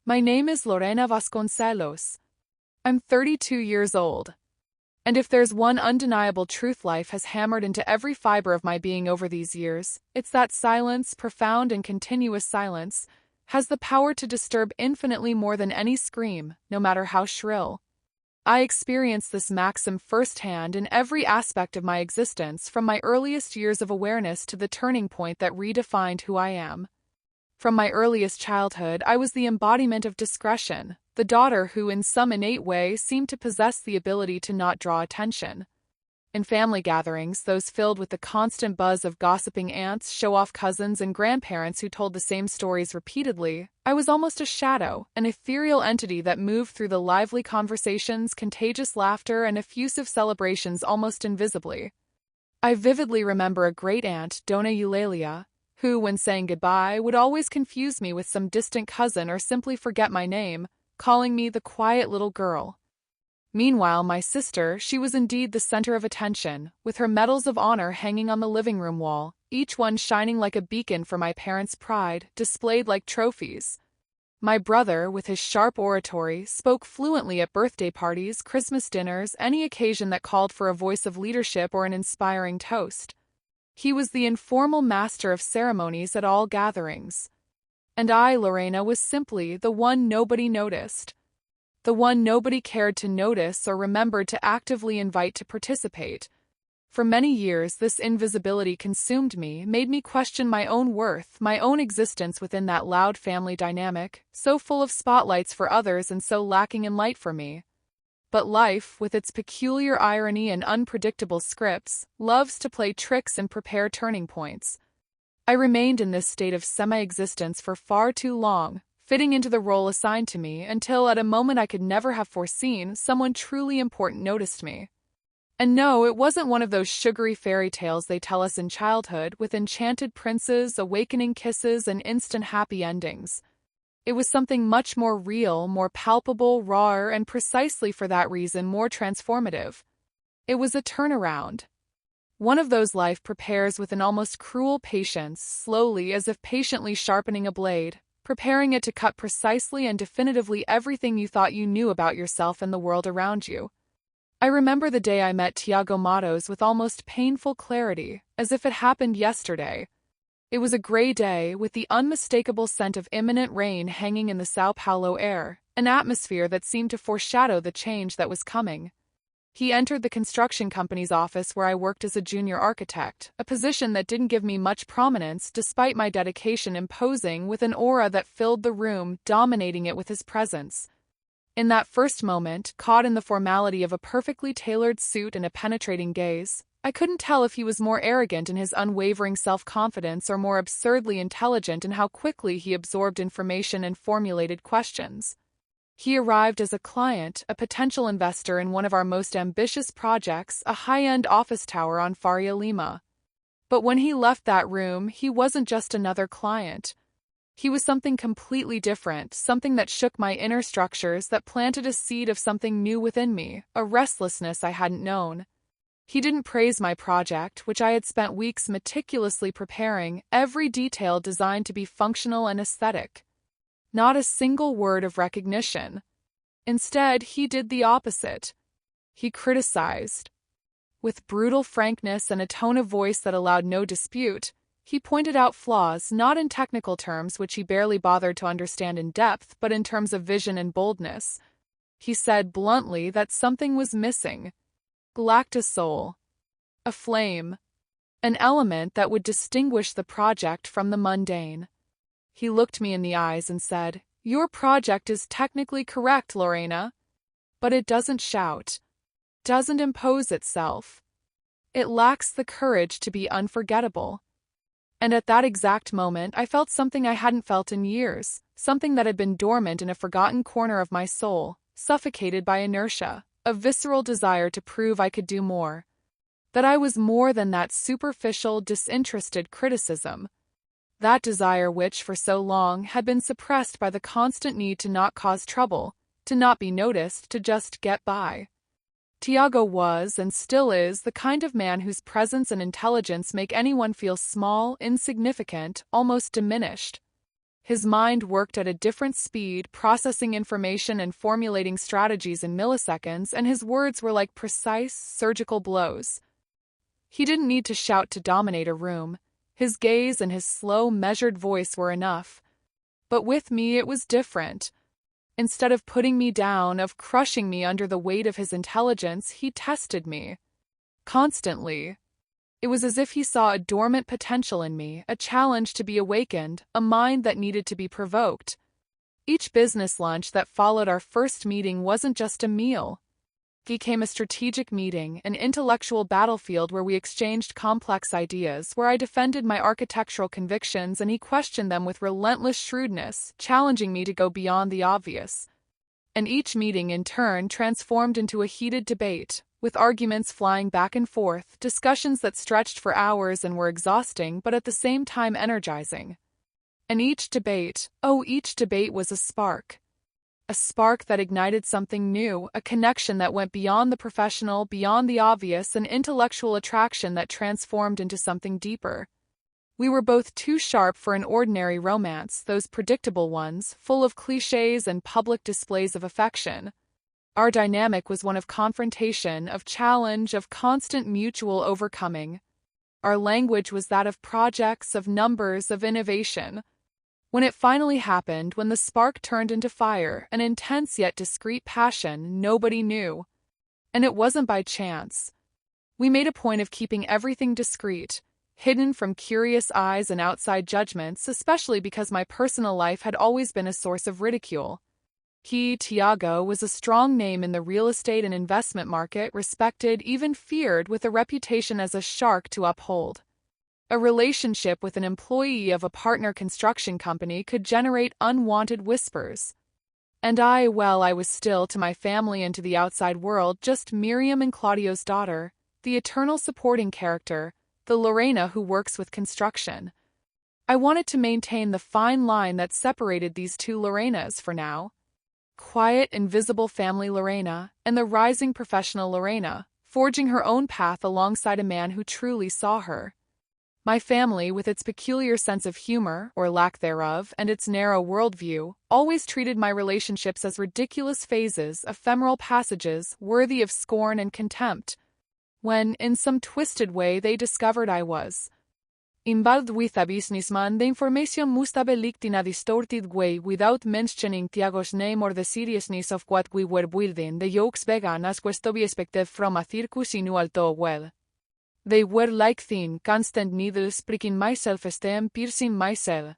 My name is Lorena Vasconcelos. I'm 32 years old. And if there's one undeniable truth life has hammered into every fiber of my being over these years, it's that silence, profound and continuous silence, has the power to disturb infinitely more than any scream, no matter how shrill. I experienced this maxim firsthand in every aspect of my existence, from my earliest years of awareness to the turning point that redefined who I am. From my earliest childhood, I was the embodiment of discretion, the daughter who in some innate way seemed to possess the ability to not draw attention. In family gatherings, those filled with the constant buzz of gossiping aunts, show-off cousins, and grandparents who told the same stories repeatedly, I was almost a shadow, an ethereal entity that moved through the lively conversations, contagious laughter, and effusive celebrations almost invisibly. I vividly remember a great-aunt, Dona Eulalia, who, when saying goodbye, would always confuse me with some distant cousin or simply forget my name, calling me the quiet little girl. Meanwhile, my sister, she was indeed the center of attention, with her medals of honor hanging on the living room wall, each one shining like a beacon for my parents' pride, displayed like trophies. My brother, with his sharp oratory, spoke fluently at birthday parties, Christmas dinners, any occasion that called for a voice of leadership or an inspiring toast. He was the informal master of ceremonies at all gatherings. And I, Lorena, was simply the one nobody noticed. The one nobody cared to notice or remembered to actively invite to participate. For many years, this invisibility consumed me, made me question my own worth, my own existence within that loud family dynamic, so full of spotlights for others and so lacking in light for me. But life, with its peculiar irony and unpredictable scripts, loves to play tricks and prepare turning points. I remained in this state of semi-existence for far too long, fitting into the role assigned to me until, at a moment I could never have foreseen, someone truly important noticed me. And no, it wasn't one of those sugary fairy tales they tell us in childhood, with enchanted princes, awakening kisses, and instant happy endings. It was something much more real, more palpable, rawer, and precisely for that reason more transformative. It was a turnaround. One of those life prepares with an almost cruel patience, slowly as if patiently sharpening a blade, preparing it to cut precisely and definitively everything you thought you knew about yourself and the world around you. I remember the day I met Tiago Matos with almost painful clarity, as if it happened yesterday. It was a gray day, with the unmistakable scent of imminent rain hanging in the São Paulo air, an atmosphere that seemed to foreshadow the change that was coming. He entered the construction company's office where I worked as a junior architect, a position that didn't give me much prominence despite my dedication, imposing with an aura that filled the room, dominating it with his presence. In that first moment, caught in the formality of a perfectly tailored suit and a penetrating gaze, I couldn't tell if he was more arrogant in his unwavering self-confidence or more absurdly intelligent in how quickly he absorbed information and formulated questions. He arrived as a client, a potential investor in one of our most ambitious projects, a high-end office tower on Faria Lima. But when he left that room, he wasn't just another client. He was something completely different, something that shook my inner structures, that planted a seed of something new within me, a restlessness I hadn't known. He didn't praise my project, which I had spent weeks meticulously preparing, every detail designed to be functional and aesthetic. Not a single word of recognition. Instead, he did the opposite. He criticized. With brutal frankness and a tone of voice that allowed no dispute, he pointed out flaws not in technical terms which he barely bothered to understand in depth, but in terms of vision and boldness. He said bluntly that something was missing. Lacked a soul, a flame, an element that would distinguish the project from the mundane. He looked me in the eyes and said, "Your project is technically correct, Lorena, but it doesn't shout, doesn't impose itself. It lacks the courage to be unforgettable." And at that exact moment, I felt something I hadn't felt in years, something that had been dormant in a forgotten corner of my soul, suffocated by inertia. A visceral desire to prove I could do more. That I was more than that superficial, disinterested criticism. That desire which, for so long, had been suppressed by the constant need to not cause trouble, to not be noticed, to just get by. Tiago was, and still is, the kind of man whose presence and intelligence make anyone feel small, insignificant, almost diminished. His mind worked at a different speed, processing information and formulating strategies in milliseconds, and his words were like precise, surgical blows. He didn't need to shout to dominate a room. His gaze and his slow, measured voice were enough. But with me it was different. Instead of putting me down, of crushing me under the weight of his intelligence, he tested me. Constantly. It was as if he saw a dormant potential in me, a challenge to be awakened, a mind that needed to be provoked. Each business lunch that followed our first meeting wasn't just a meal. It became a strategic meeting, an intellectual battlefield where we exchanged complex ideas, where I defended my architectural convictions and he questioned them with relentless shrewdness, challenging me to go beyond the obvious. And each meeting, in turn, transformed into a heated debate, with arguments flying back and forth, discussions that stretched for hours and were exhausting but at the same time energizing. And each debate was a spark. A spark that ignited something new, a connection that went beyond the professional, beyond the obvious, an intellectual attraction that transformed into something deeper. We were both too sharp for an ordinary romance, those predictable ones, full of clichés and public displays of affection. Our dynamic was one of confrontation, of challenge, of constant mutual overcoming. Our language was that of projects, of numbers, of innovation. When it finally happened, when the spark turned into fire, an intense yet discreet passion, nobody knew. And it wasn't by chance. We made a point of keeping everything discreet, hidden from curious eyes and outside judgments, especially because my personal life had always been a source of ridicule. He, Tiago, was a strong name in the real estate and investment market, respected, even feared, with a reputation as a shark to uphold. A relationship with an employee of a partner construction company could generate unwanted whispers. And I was still, to my family and to the outside world, just Miriam and Claudio's daughter, the eternal supporting character, the Lorena who works with construction. I wanted to maintain the fine line that separated these two Lorenas for now. Quiet, invisible family Lorena, and the rising professional Lorena, forging her own path alongside a man who truly saw her. My family, with its peculiar sense of humor, or lack thereof, and its narrow worldview, always treated my relationships as ridiculous phases, ephemeral passages, worthy of scorn and contempt. When, in some twisted way, they discovered I was involved with a businessman, the information must have leaked in a distorted way without mentioning Tiago's name or the seriousness of what we were building. The jokes began as was to be expected from a circus in Alto well. They were like thin, constant needles pricking my self-esteem, piercing my soul.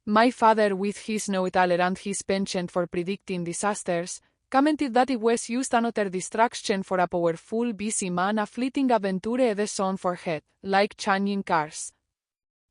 My father, with his know-it-all and his penchant for predicting disasters, commented that it was just another distraction for a powerful, busy man, a fleeting adventure the sun forget, like changing cars.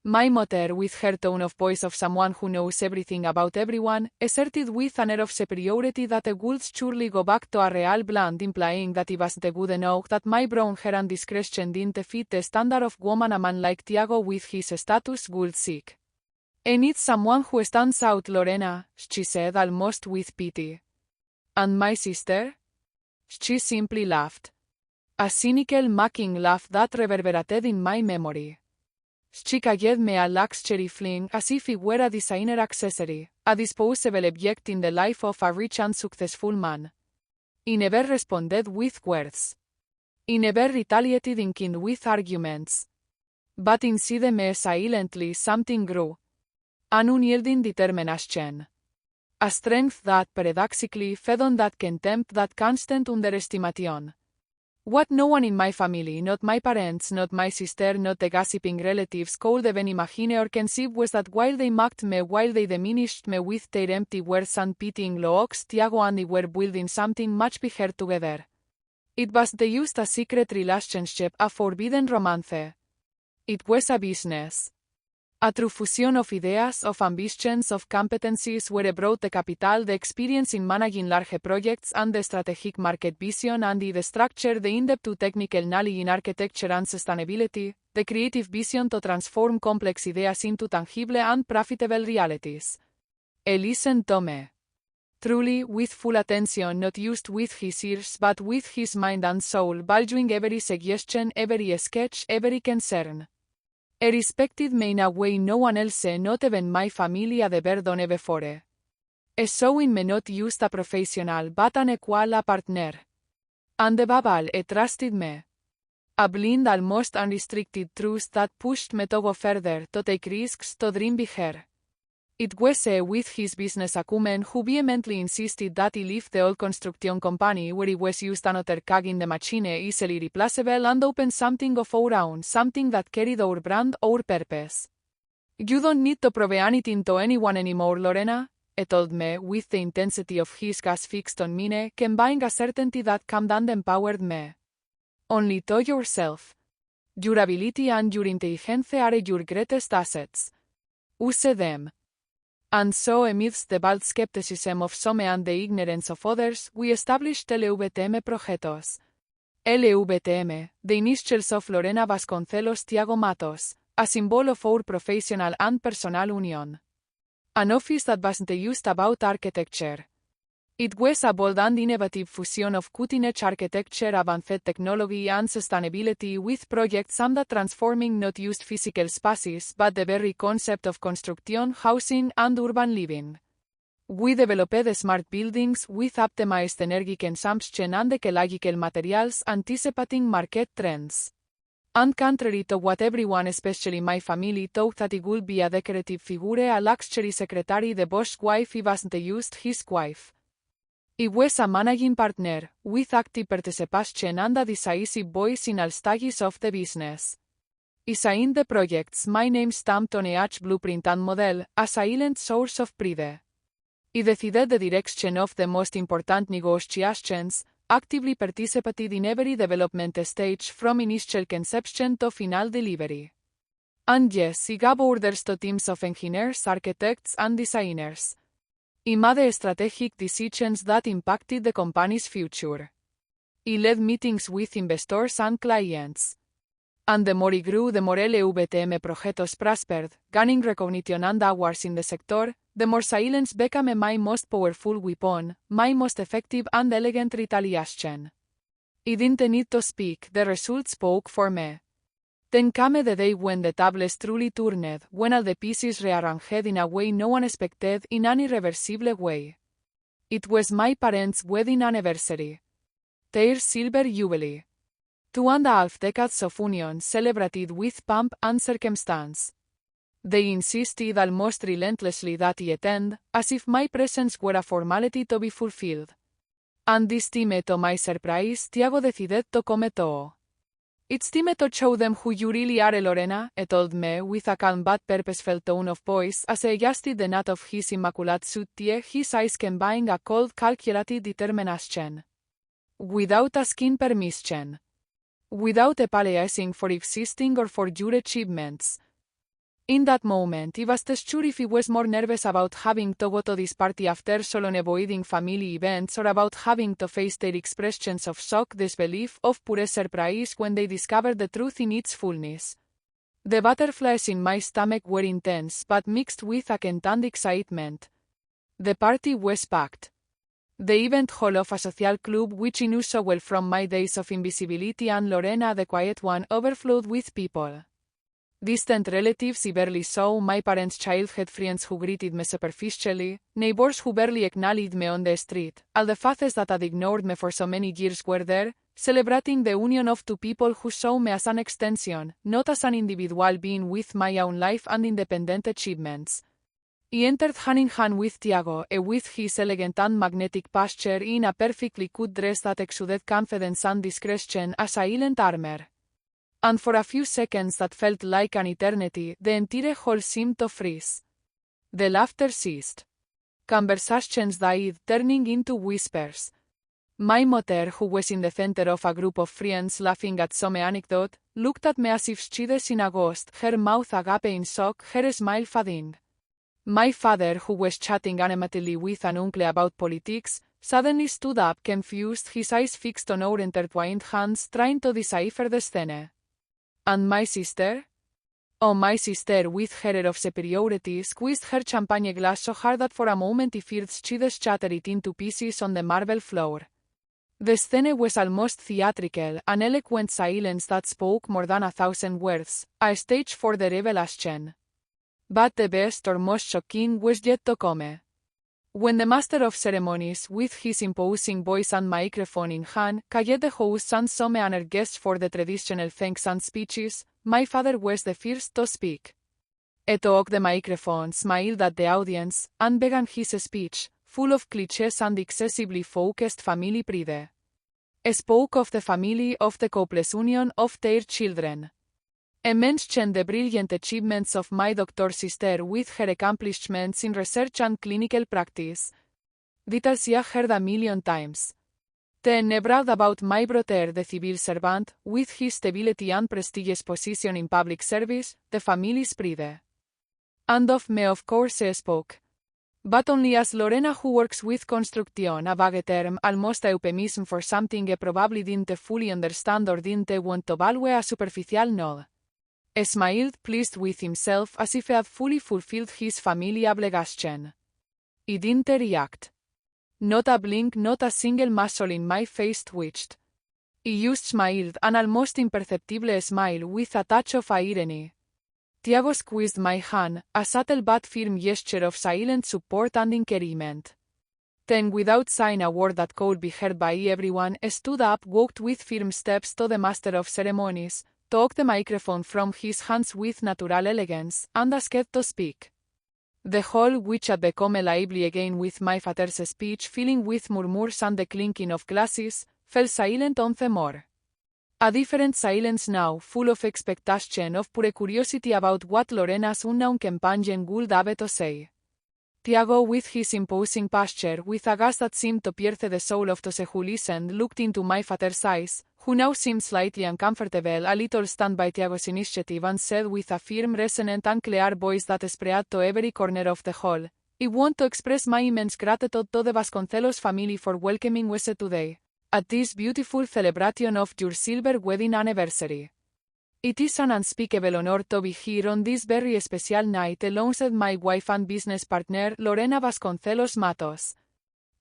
My mother, with her tone of voice of someone who knows everything about everyone, asserted with an air of superiority that I would surely go back to a real blonde, implying that it was the good enough that my brown hair and discretion didn't fit the standard of woman a man like Tiago with his status would seek. I need someone who stands out, Lorena, she said almost with pity. And my sister? She simply laughed. A cynical, mocking laugh that reverberated in my memory. She gave me a luxury fling as if it were a designer accessory, a disposable object in the life of a rich and successful man. He never responded with words. He never retaliated in kind with arguments. But inside me silently something grew. An unyielding determination. A strength that paradoxically fed on that contempt, that constant underestimation. What no one in my family, not my parents, not my sister, not the gossiping relatives, could even imagine or conceive was that while they mocked me, while they diminished me with their empty words and pitying looks, Tiago and I were building something much bigger together. It was just a secret relationship, a forbidden romance. It was a business. A true fusion of ideas, of ambitions, of competencies where brought the capital, the experience in managing large projects, and the strategic market vision, and the structure, the in-depth technical knowledge in architecture and sustainability, the creative vision to transform complex ideas into tangible and profitable realities. He listened to me. Truly, with full attention, not just with his ears, but with his mind and soul, valuing every suggestion, every sketch, every concern. respected me in a way no one else, not even my family, had ever done before. Showing me not just a professional but an equal a partner. And above all, trusted me. A blind, almost unrestricted trust that pushed me to go further, to take risks, to dream bigger. It was with his business acumen who vehemently insisted that he leave the old construction company where he was used another cog in the machine, easily replaceable, and open something of our own, something that carried our brand, our purpose. You don't need to prove anything to anyone anymore, Lorena, he told me, with the intensity of his gaze fixed on mine, combining a certainty that calmed and empowered me. Only to yourself. Your ability and your intelligence are your greatest assets. Use them. And so, amidst the bald skepticism of some and the ignorance of others, we established LVTM Projetos. LVTM, the initials of Lorena Vasconcelos Tiago Matos, a symbol of our professional and personal union. An office that wasn't used about architecture. It was a bold and innovative fusion of cutting-edge architecture, advanced technology, and sustainability, with projects aimed at transforming not just physical spaces but the very concept of construction, housing, and urban living. We developed smart buildings with optimized energy consumption and ecological materials, anticipating market trends. And contrary to what everyone, especially my family, thought that it would be a decorative figure, a luxury secretary, the boss wife, he wasn't just his wife. He was a managing partner, with active participation and a decisive voice in all stages of the business. He signed the projects my name stamped on each blueprint and model, a silent source of pride. He decided the direction of the most important negotiations, actively participated in every development stage from initial conception to final delivery. And yes, he gave orders to teams of engineers, architects, and designers. He made strategic decisions that impacted the company's future. He led meetings with investors and clients. And the more he grew, the more LVTM Projetos prospered, gaining recognition and awards in the sector, the more silence became my most powerful weapon, my most effective and elegant retaliation. I didn't need to speak, the results spoke for me. Then came the day when the tables truly turned, when all the pieces rearranged in a way no one expected, in an irreversible way. It was my parents' wedding anniversary. Their silver jubilee. 2.5 decades of union celebrated with pomp and circumstance. They insisted almost relentlessly that I attend, as if my presence were a formality to be fulfilled. And this time, to my surprise, Tiago decided to come too. It's time to show them who you really are, Lorena, he told me, with a calm but purposeful tone of voice, as he adjusted the knot of his immaculate suit tie, his eyes combining a cold, calculated determination. Without asking permission. Without apologizing for existing or for your achievements. In that moment, I wasn't sure if he was more nervous about having to go to this party after so long avoiding family events, or about having to face their expressions of shock, disbelief, of pure surprise when they discovered the truth in its fullness. The butterflies in my stomach were intense but mixed with a content excitement. The party was packed. The event hall of a social club which I knew so well from my days of invisibility and Lorena the quiet one overflowed with people. Distant relatives I barely saw, my parents' childhood friends who greeted me superficially, neighbors who barely acknowledged me on the street, all the faces that had ignored me for so many years were there, celebrating the union of two people who saw me as an extension, not as an individual being with my own life and independent achievements. I entered hand in hand with Tiago, with his elegant and magnetic posture in a perfectly cut dress that exuded confidence and discretion as silent armor. And for a few seconds that felt like an eternity, the entire hall seemed to freeze. The laughter ceased. Conversations died, turning into whispers. My mother, who was in the center of a group of friends laughing at some anecdote, looked at me as if she'd seen a ghost, her mouth agape in shock, her smile fading. My father, who was chatting animatedly with an uncle about politics, suddenly stood up, confused, his eyes fixed on our intertwined hands, trying to decipher the scene. And my sister? Oh, my sister, with her air of superiority, squeezed her champagne glass so hard that for a moment I feared she'd shatter it into pieces on the marble floor. The scene was almost theatrical, an eloquent silence that spoke more than 1,000 words, a stage for the revelation. But the best or most shocking was yet to come. When the master of ceremonies, with his imposing voice and microphone in hand, called the hosts and some honored guests for the traditional thanks and speeches, my father was the first to speak. He took the microphone, smiled at the audience, and began his speech, full of clichés and excessively focused family pride. He spoke of the family, of the couple's union, of their children. He mentioned the brilliant achievements of my doctor sister with her accomplishments in research and clinical practice. Details I heard a million times. Then he brought about my brother the civil servant, with his stability and prestigious position in public service, the family's pride. And of me of course he spoke. But only as Lorena who works with construction, a vague term, almost a euphemism for something he probably didn't fully understand or didn't want to value a superficial nod. He smiled, pleased with himself, as if he had fully fulfilled his family obligation. He didn't react. Not a blink, not a single muscle in my face twitched. He just smiled, an almost imperceptible smile with a touch of irony. Tiago squeezed my hand, a subtle but firm gesture of silent support and encouragement. Then, without saying a word that could be heard by everyone, he stood up, walked with firm steps to the master of ceremonies, took the microphone from his hands with natural elegance, and asked to speak. The hall, which had become lively again with my father's speech filling with murmurs and the clinking of glasses, fell silent once more. A different silence now, full of expectation, of pure curiosity about what Lorena's unknown companion would have to say. Tiago, with his imposing posture, with a gaze that seemed to pierce the soul of those who listened, looked into my father's eyes, who now seemed slightly uncomfortable, a little stunned by Tiago's initiative, and said with a firm, resonant and clear voice that spread to every corner of the hall, "I want to express my immense gratitude to the Vasconcelos family for welcoming us today, at this beautiful celebration of your silver wedding anniversary. It is an unspeakable honor to be here on this very special night alongside my wife and business partner, Lorena Vasconcelos Matos.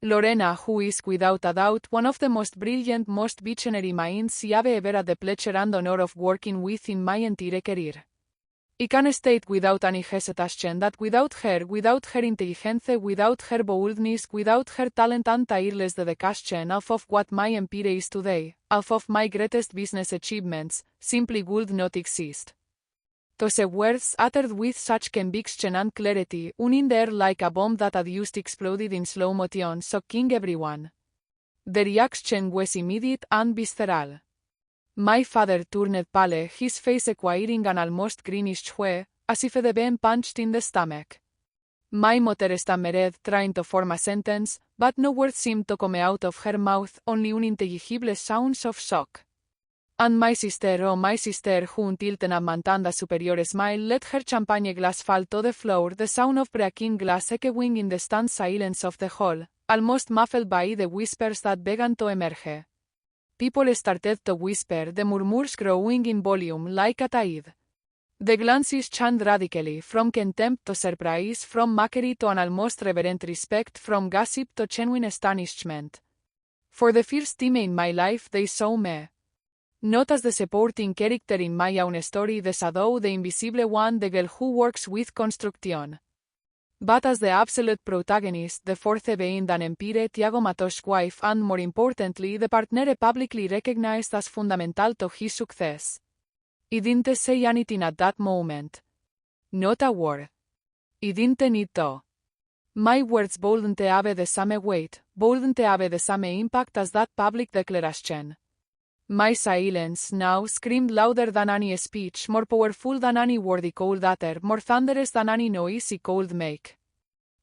Lorena, who is without a doubt one of the most brilliant, most visionary minds I have ever had the pleasure and honor of working with in my entire career. I can state without any hesitation that without her intelligence, without her boldness, without her talent and tireless dedication, half of what my empire is today, half of my greatest business achievements, simply would not exist." Those words, uttered with such conviction and clarity, in the air like a bomb that had just exploded in slow motion, shocking everyone. The reaction was immediate and visceral. My father turned pale, his face acquiring an almost greenish hue, as if he'd been punched in the stomach. My mother stammered, trying to form a sentence, but no words seemed to come out of her mouth, only unintelligible sounds of shock. And my sister, who until then maintained a superior smile, let her champagne glass fall to the floor, the sound of breaking glass echoing in the stunned silence of the hall, almost muffled by the whispers that began to emerge. People started to whisper, the murmurs growing in volume like a tide. The glances changed radically, from contempt to surprise, from mockery to an almost reverent respect, from gossip to genuine astonishment. For the first time in my life they saw me. Not as the supporting character in my own story, the shadow, the invisible one, the girl who works with construction. But as the absolute protagonist, the fourth being an empire, Tiago Matos' wife, and more importantly, the partner publicly recognized as fundamental to his success. I didn't say anything at that moment. Not a word. I didn't need to. My words wouldn't have the same weight, wouldn't have the same impact as that public declaration. My silence now screamed louder than any speech, more powerful than any word I could utter, more thunderous than any noise I could make.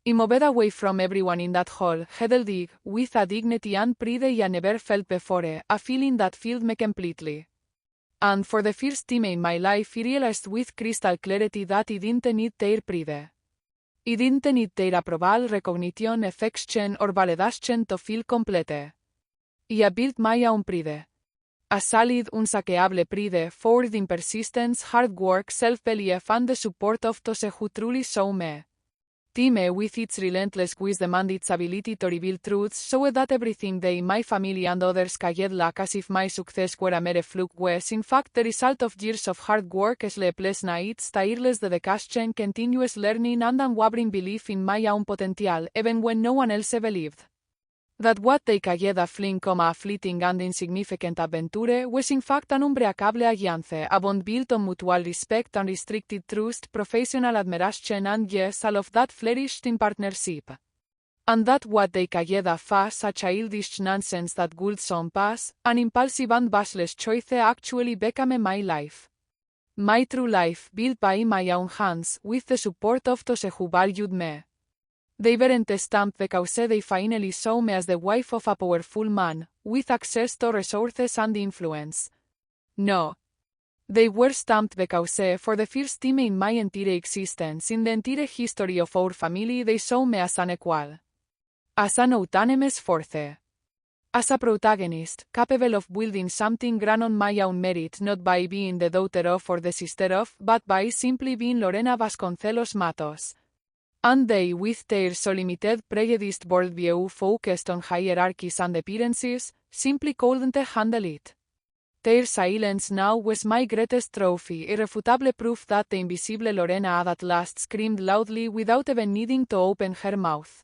I moved away from everyone in that hall, headed with a dignity and pride I never felt before, a feeling that filled me completely. And for the first time in my life I realized with crystal clarity that I didn't need their pride. I didn't need their approval, recognition, affection, or validation to feel complete. I built my own pride. A solid, unsaqueable pride, forged in persistence, hard work, self-belief, and the support of those who truly saw me. Time with its relentless wisdom and its ability to reveal truths showed that everything they, my family and others called luck, as if my success were a mere fluke, was in fact the result of years of hard work, sleepless nights, tireless dedication, continuous learning and unwavering belief in my own potential, even when no one else believed. That what they called a fling, a fleeting and insignificant adventure was in fact an unbreakable alliance, a bond built on mutual respect, unrestricted trust, professional admiration and yes, all of that flourished in partnership. And that what they called a fuss, a childish nonsense that would soon pass, an impulsive and baseless choice actually became my life. My true life, built by my own hands, with the support of those who valued me. They weren't stamped because they finally saw me as the wife of a powerful man, with access to resources and influence. No. They were stamped because, for the first time in my entire existence, in the entire history of our family, they saw me as an equal. As an autonomous force. As a protagonist, capable of building something grand on my own merit, not by being the daughter of or the sister of, but by simply being Lorena Vasconcelos Matos. And they, with their so limited prejudiced worldview focused on hierarchies and appearances, simply couldn't handle it. Their silence now was my greatest trophy, irrefutable proof that the invisible Lorena had at last screamed loudly without even needing to open her mouth.